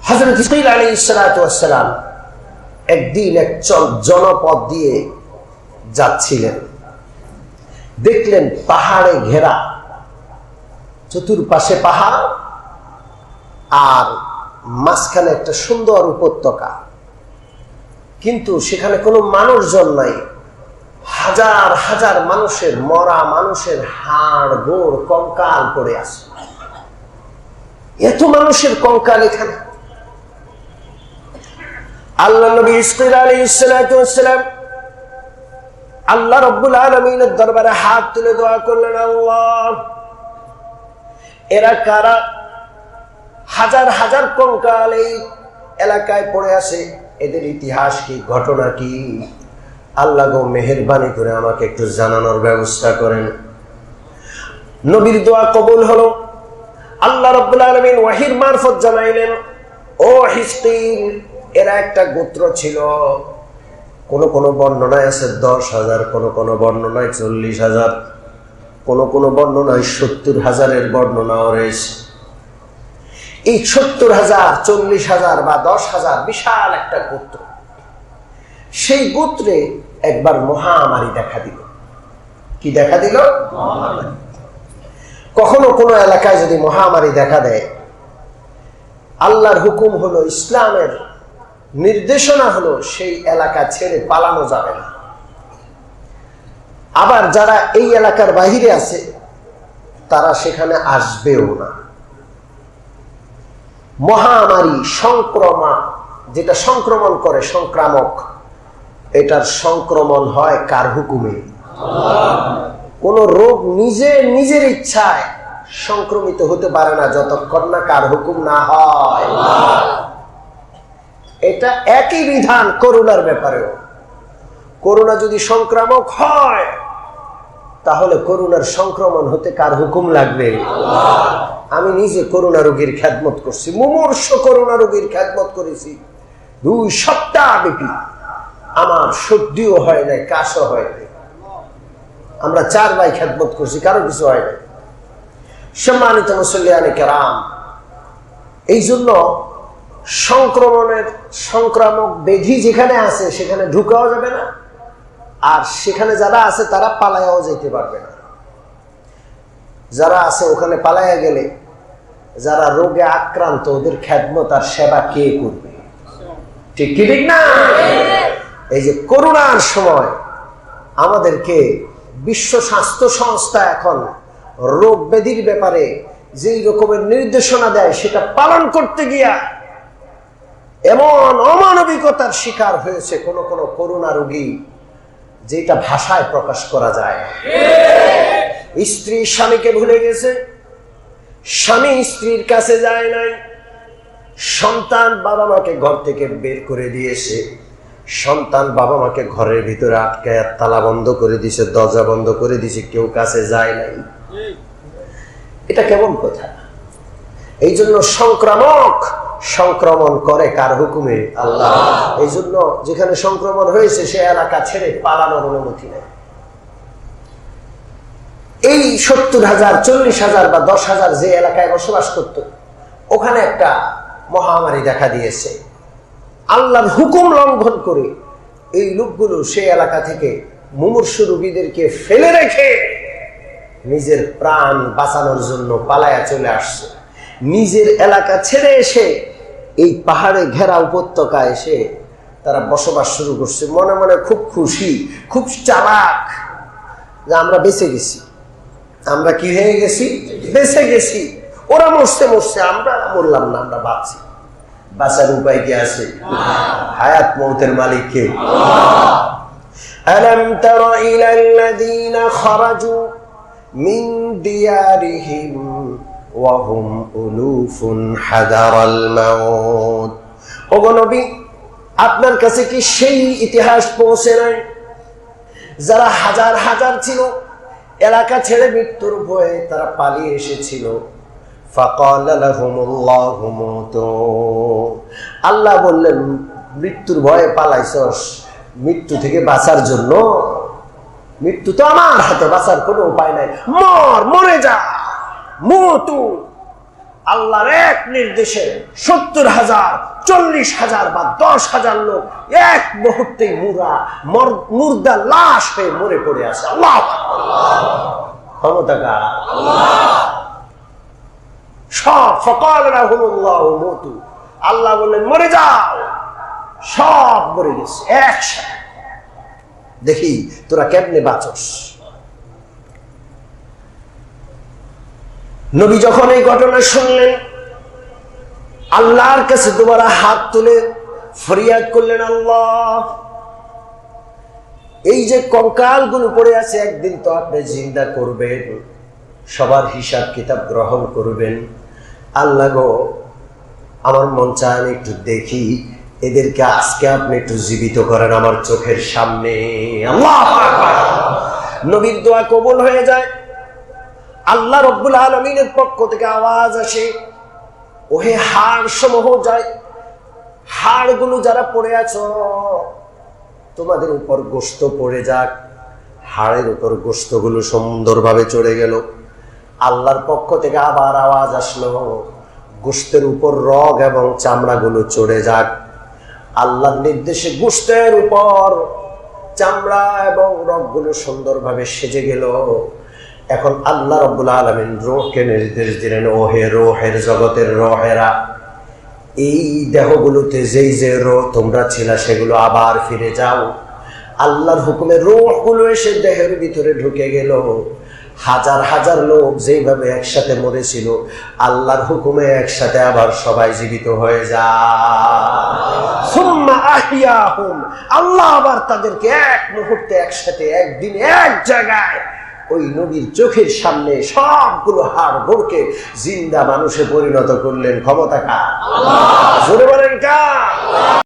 হযরত ইসমাঈল আলাইহিস সালাতু ওয়াস সালাম একদিন এক জনপদ দিয়ে যাচ্ছিলেন, দেখলেন পাহাড়ে ঘেরা, চতুর্পাশে পাহাড় আর মাঝখানে একটা সুন্দর উপত্যকা, কিন্তু সেখানে কোনো মানুষজন নাই। হাজার হাজার মানুষের, মরা মানুষের হাড় গোড় কঙ্কাল পড়ে আছে। এত মানুষের কঙ্কাল এখানে। আল্লাহ নবী ইসমাঈল আলাইহিস সালাতু ওয়াস সালাম আল্লাহ রাব্বুল আলামিনের দরবারে হাত তুলে দোয়া করলেন, আল্লাহ, এরা কারা? হাজার হাজার কঙ্কাল এই এলাকায় পড়ে আছে, এদের ইতিহাস কি, ঘটনা কি? আল্লাহ গো, মেহেরবানি করে আমাকে একটু জানানোর ব্যবস্থা করেন। নবীর দোয়া কবুল হলো। আল্লাহ রাব্বুল আলামিন ওয়াহির মারফত জানাইলেন, ও হিজকিল, এরা একটা গোত্র ছিল। কোন কোন বর্ণনায় আছে 10,000, কোন কোন বর্ণনায় 40,000, কোন কোন বর্ণনায় 70,000-এর বর্ণনাও রয়েছে। এই 70,000, 40,000 বা 10,000 বিশাল একটা গোত্র। সেই গোত্রে একবার মহামারী দেখা দিল। কি দেখা দিল? মহামারী। কখনো কোনো এলাকায় যদি মহামারী দেখা দেয়, আল্লাহর হুকুম হলো, ইসলামের নির্দেশনা হলো, সেই এলাকা ছেড়ে পালানো যাবে না। আবার যারা এই এলাকার বাহিরে আছে তারা সেখানে আসবেও না। মহামারী, সংক্রমণ, যেটা সংক্রমণ করে, সংক্রামক, এটার সংক্রমণ হয় কার হুকুমে? কোন রোগ নিজের ইচ্ছায় সংক্রমিত হতে পারে না যতক্ষণ না কার হুকুম না হয়। এটা একই বিধান করোনার ব্যাপারেও। করোনা যদি সংক্রামক হয়, তাহলে করোনার সংক্রমণ হতে কার হুকুম লাগবে? আমি নিজে করোনা রোগীর খেদমত করছি, মুমূর্ষ করোনা রোগীর খেদমত করেছি 2 সপ্তাহ ব্যাপী। আমার সর্দিও হয় নাই, কাশও হয় নাই। আমরা 4 ভাই খেদমত করছি, কারো কিছু হয় নাই। সম্মানিত মুসল্লিয়ানে কেরাম, এই জন্য সংক্রামক ব্যাধি যেখানে আছে সেখানে ঢুকাও যাবে না, আর সেখানে যারা আছে তারা পালায়াও যেতে পারবে না। যারা আছে ওখানে পালায়া গেলে, যারা রোগে আক্রান্ত, ওদের খেদমত আর সেবা কে করবে? ঠিক কি ঠিক না? এই যে করোনার সময় আমাদেরকে বিশ্ব স্বাস্থ্য সংস্থা এখন রোগ ব্যাধির ব্যাপারে যেই রকমের নির্দেশনা দেয়, সেটা পালন করতে গিয়া এমন অমানবিকতার শিকার হয়েছে কোন কোন করোনা রোগী, যেটা ভাষায় প্রকাশ করা যায় না। স্ত্রী স্বামীকে ভুলে গেছে, স্বামী স্ত্রীর কাছে যায় নাই, সন্তান বাবা মাকে ঘর থেকে বের করে দিয়েছে, সন্তান বাবা মাকে ঘরের ভিতরে আটকায় তালা বন্ধ করে দিছে, দরজা বন্ধ করে দিছে, কেউ কাছে যায় নাই। এটা কেমন কথা? এই জন্য সংক্রমণ করে কার হুকুমে? আল্লাহ। এই জন্য যেখানে সংক্রমণ হয়েছে সে এলাকা ছেড়ে পালানোর অনুমতি নেই। এই 70,000, 40,000 বা 10,000 যে এলাকায় বসবাস করত, ওখানে একটা মহামারী দেখা দিয়েছে। আল্লাহর হুকুম লঙ্ঘন করে এই লোকগুলো সেই এলাকা থেকে মুমূর্ষু রোগীদেরকে ফেলে রেখে নিজের প্রাণ বাঁচানোর জন্য পালায়া চলে আসছে। নিজের এলাকা ছেড়ে এসে এই পাহাড়ে ঘেরা উপত্যকায় এসে তারা বসবাস শুরু করছে। মনে মনে খুব খুশি, খুব চালাক, যে আমরা বেঁচে গেছি। আমরা কি হয়ে গেছি? বেঁচে গেছি। ওরা মরছে, আমরা মরলাম না, আমরা বাঁচছি। বাঁচার উপায় কি আছে? হায়াত মৌতের মালিক কে? আলাম তারা ইলাল্লাযীনা খারাজু মিন দিয়ারিহিম ওয়া হুম উলুফুন হাদারাল মাউত। ওগো নবী, আপনার কাছে কি সেই ইতিহাস পৌঁছে নাই যারা হাজার হাজার ছিল, এলাকা ছেড়ে মৃত্যুর ভয়ে তারা পালিয়ে এসেছিল? ফাকালা লাহুমুল্লাহু মুতু, আল্লাহ বললেন, মৃত্যুর ভয়ে পালাইছস, মৃত্যু থেকে বাঁচার জন্য? মৃত্যু তো আমার হাতে, বাঁচার কোনো উপায় নাই, মরে যা, মুতু। আল্লাহর এক নির্দেশে 70,000, 40,000 বা 10,000 লোক এক মুহূর্তেই মুর্দা লাশ হয়ে মরে পড়ে আছে। আল্লাহ ক্ষমতা কার? সব ফকাল রাহুমুল্লাহু মুতু, আল্লাহ বললেন মরে যাও, সব মরে গেছে একসাথে। দেখি তোরা কেমনে বাঁচস। নবী যখন এই ঘটনা শুনলেন, আল্লাহর কাছে দুবারা হাত তুলে ফরিয়াদ করলেন, আল্লাহ এই যে কঙ্কাল গুলো পড়ে আছে একদিন তো আপনি জিন্দা করবেন, সবার হিসাব কিতাব গ্রহণ করবেন। আল্লাহ গো, আমার মন চায় একটু দেখি এদেরকে, আজকে আপনি একটু জীবিত করেন আমার চোখের সামনে। আল্লাহ নবীর দোয়া কবুল হয়ে যায়। আল্লাহ রব্বুল আলামিনের পক্ষ থেকে আওয়াজ আসে, ওহে হাড় সমূহ যায়, হাড়গুলো যারা পড়ে আছো তোমাদের উপর গোশত পড়ে যাক। হাড়ের উপর গোশতগুলো সুন্দরভাবে চড়ে গেল। আল্লাহর পক্ষ থেকে আবার আওয়াজ আসলো, গোশতের উপর রগ এবং চামড়াগুলো চড়ে যাক। আল্লাহর নির্দেশে গোশতের উপর চামড়া এবং রগগুলো সুন্দরভাবে সেজে গেল। এখন আল্লাহ রাব্বুল আলামিন রূহকে নির্দেশ দিলেন, ওহে রূহের জগতের রূহেরা, এই দেহগুলোতে যেই যে রূহ তোমরা ছিলা সেগুলো আবার ফিরে যাও। আল্লাহর হুকুমে রূহগুলো এসে দেহের ভিতরে ঢুকে গেল। হাজার হাজার লোক যেইভাবে একসাথে মরেছিল, আল্লাহর হুকুমে একসাথে আবার সবাই জীবিত হয়ে যায়। সুম্মা আহিয়াহুম, আল্লাহ আবার তাদেরকে এক মুহূর্তে একসাথে একদিন এক জায়গায় ওই নবীর চোখের সামনে সবগুলো হাড় গোড়কে জিন্দা মানুষে পরিণত করলেন। ক্ষমতা কার?